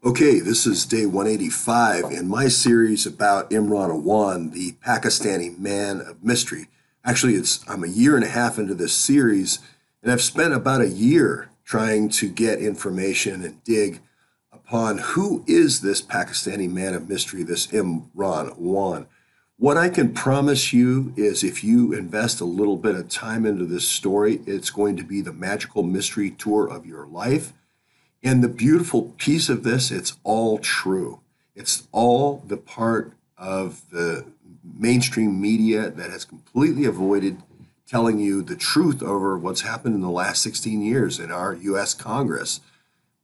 Okay, this is day 185 in my series about Imran Awan, the Pakistani man of mystery. Actually, I'm a year and a half into this series, and I've spent about a year trying to get information and dig upon who is this Pakistani man of mystery, this Imran Awan. What I can promise you is if you invest a little bit of time into this story, it's going to be the magical mystery tour of your life. And the beautiful piece of this, it's all true. It's all the part of the mainstream media that has completely avoided telling you the truth over what's happened in the last 16 years in our U.S. Congress,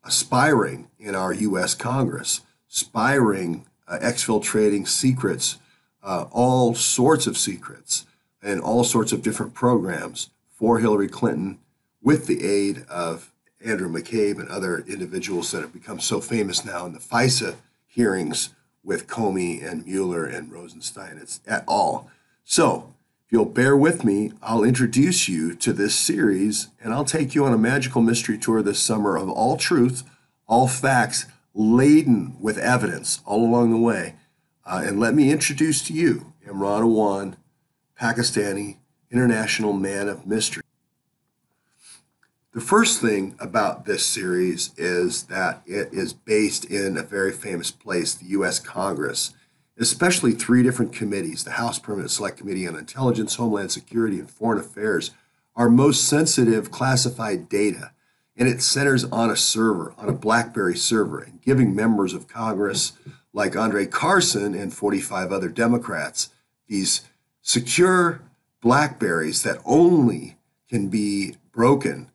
aspiring in our U.S. Congress, aspiring, exfiltrating secrets, all sorts of secrets, and all sorts of different programs for Hillary Clinton with the aid of Andrew McCabe and other individuals that have become so famous now in the FISA hearings with Comey and Mueller and Rosenstein. It's at all. So, if you'll bear with me, I'll introduce you to this series and I'll take you on a magical mystery tour this summer of all truth, all facts, laden with evidence all along the way. And let me introduce to you Imran Awan, Pakistani international man of mystery. The first thing about this series is that it is based in a very famous place, the U.S. Congress, especially three different committees, the House Permanent Select Committee on Intelligence, Homeland Security, and Foreign Affairs, are most sensitive classified data. And it centers on a server, on a BlackBerry server, and giving members of Congress like Andre Carson and 45 other Democrats these secure BlackBerries that only can be broken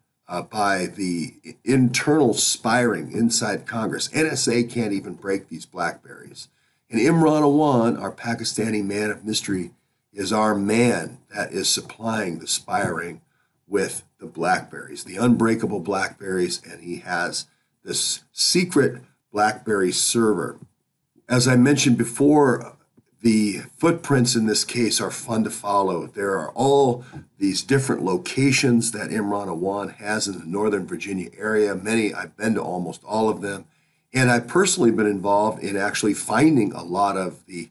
by the internal spiring inside Congress. NSA can't even break these BlackBerries. And Imran Awan, our Pakistani man of mystery, is our man that is supplying the spiring with the BlackBerries, the unbreakable BlackBerries, and he has this secret BlackBerry server. As I mentioned before, the footprints in this case are fun to follow. There are all these different locations that Imran Awan has in the Northern Virginia area. I've been to almost all of them. And I've personally been involved in actually finding a lot of the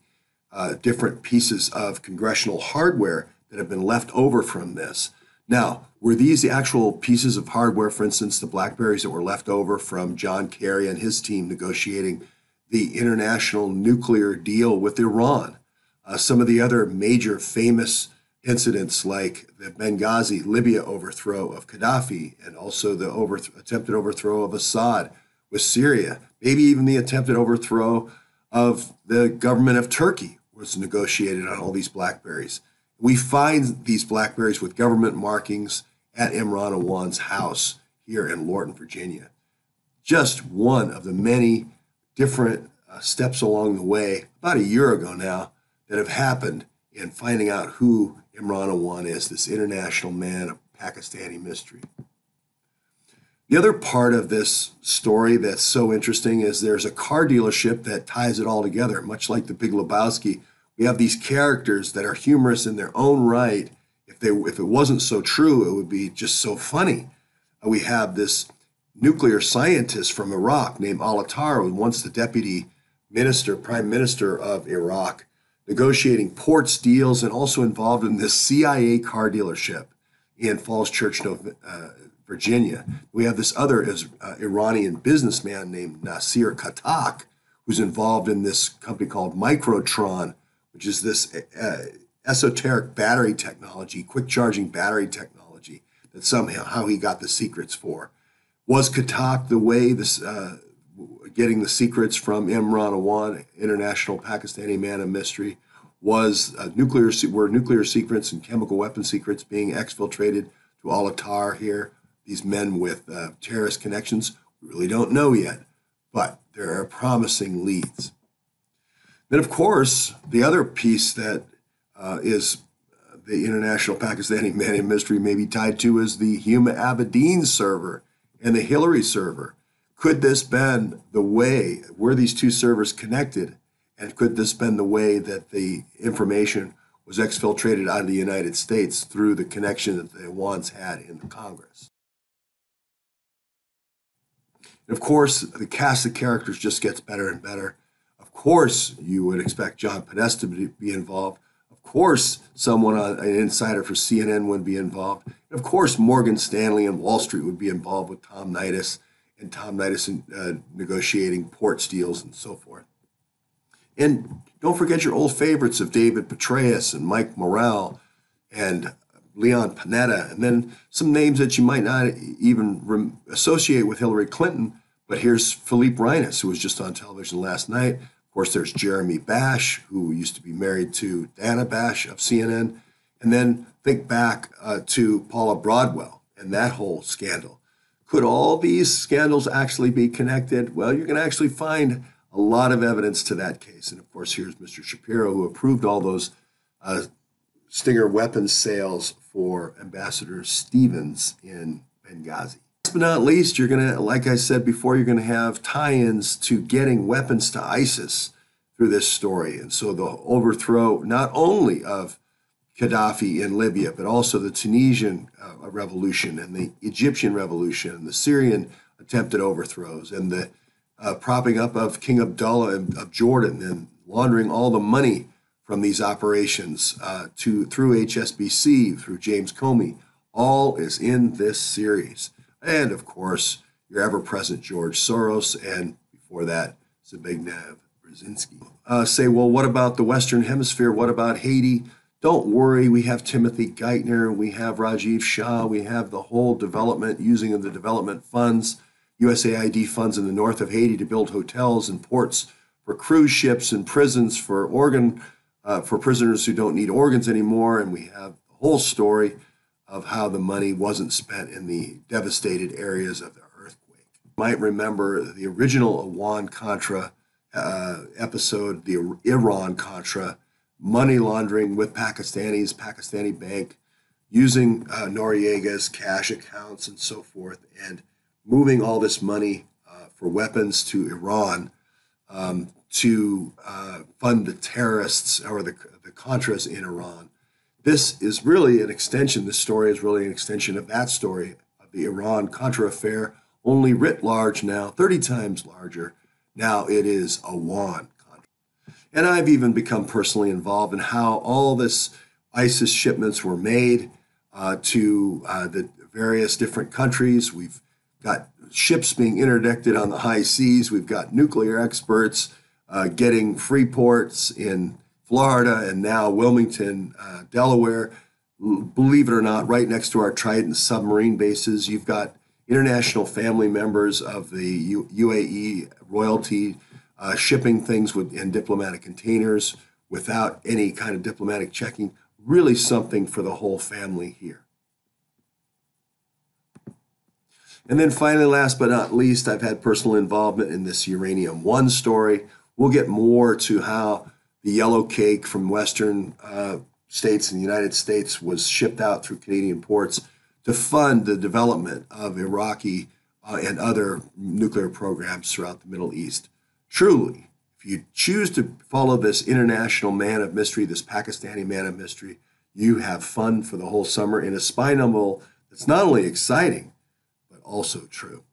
different pieces of congressional hardware that have been left over from this. Now, were these the actual pieces of hardware, for instance, the BlackBerries that were left over from John Kerry and his team negotiating the international nuclear deal with Iran? Some of the other major famous incidents like the Benghazi, Libya overthrow of Gaddafi, and also the attempted overthrow of Assad with Syria, maybe even the attempted overthrow of the government of Turkey was negotiated on all these BlackBerries. We find these BlackBerries with government markings at Imran Awan's house here in Lorton, Virginia. Just one of the many different steps along the way, about a year ago now, that have happened in finding out who Imran Awan is, this international man of Pakistani mystery. The other part of this story that's so interesting is there's a car dealership that ties it all together, much like the Big Lebowski. We have these characters that are humorous in their own right. If it wasn't so true, it would be just so funny. We have this nuclear scientist from Iraq named Al-Attar, once the deputy prime minister of Iraq, negotiating ports deals and also involved in this CIA car dealership in Falls Church, Virginia. We have this other Iranian businessman named Nasir Khattak, who's involved in this company called Microtron, which is this esoteric battery technology, quick charging battery technology that somehow he got the secrets for. Was Khattak the way getting the secrets from Imran Awan, international Pakistani man of mystery? Were nuclear secrets and chemical weapon secrets being exfiltrated to Al-Attar here? These men with terrorist connections? We really don't know yet, but there are promising leads. Then, of course, the other piece that is the international Pakistani man of mystery may be tied to is the Huma Abedin server and the Hillary server. Could this been the way, were these two servers connected, and could this been the way that the information was exfiltrated out of the United States through the connection that the Awans had in the Congress? And of course, the cast of characters just gets better and better. Of course, you would expect John Podesta to be involved. Of course, an insider for CNN would be involved. And of course, Morgan Stanley and Wall Street would be involved with Tom Nitis and Tom Nitis negotiating port deals and so forth. And don't forget your old favorites of David Petraeus and Mike Morrell and Leon Panetta, and then some names that you might not even associate with Hillary Clinton. But here's Philippe Reines, who was just on television last night. Of course, there's Jeremy Bash, who used to be married to Dana Bash of CNN. And then think back to Paula Broadwell and that whole scandal. Could all these scandals actually be connected? Well, you can actually find a lot of evidence to that case. And of course, here's Mr. Shapiro, who approved all those Stinger weapons sales for Ambassador Stevens in Benghazi. Last but not least, you're going to, like I said before, you're going to have tie-ins to getting weapons to ISIS through this story. And so the overthrow not only of Gaddafi in Libya, but also the Tunisian revolution and the Egyptian revolution and the Syrian attempted overthrows and the propping up of King Abdullah of Jordan and laundering all the money from these operations through HSBC, through James Comey, all is in this series. And of course, your ever-present George Soros, and before that, Zbigniew Brzezinski. Say, well, what about the Western Hemisphere? What about Haiti? Don't worry, we have Timothy Geithner, we have Rajiv Shah, we have the whole development using the development funds, USAID funds in the north of Haiti to build hotels and ports for cruise ships and prisons for prisoners who don't need organs anymore. And we have the whole story of how the money wasn't spent in the devastated areas of the earthquake. You might remember the original Awan-Contra episode, the Iran-Contra money laundering with Pakistani bank, using Noriega's cash accounts and so forth, and moving all this money for weapons to Iran to fund the terrorists or the Contras in Iran. This is really an extension. This story is really an extension of that story of the Iran-Contra affair, only writ large now, 30 times larger. Now it is Awan-Contra. And I've even become personally involved in how all this ISIS shipments were made to the various different countries. We've got ships being interdicted on the high seas. We've got nuclear experts getting free ports in Florida and now Wilmington, Delaware. Believe it or not, right next to our Trident submarine bases, you've got international family members of the UAE royalty shipping things in diplomatic containers without any kind of diplomatic checking. Really something for the whole family here. And then finally, last but not least, I've had personal involvement in this Uranium One story. We'll get more to how the yellow cake from Western states in the United States was shipped out through Canadian ports to fund the development of Iraqi and other nuclear programs throughout the Middle East. Truly, if you choose to follow this international man of mystery, this Pakistani man of mystery, you have fun for the whole summer in a spy novel that's not only exciting, but also true.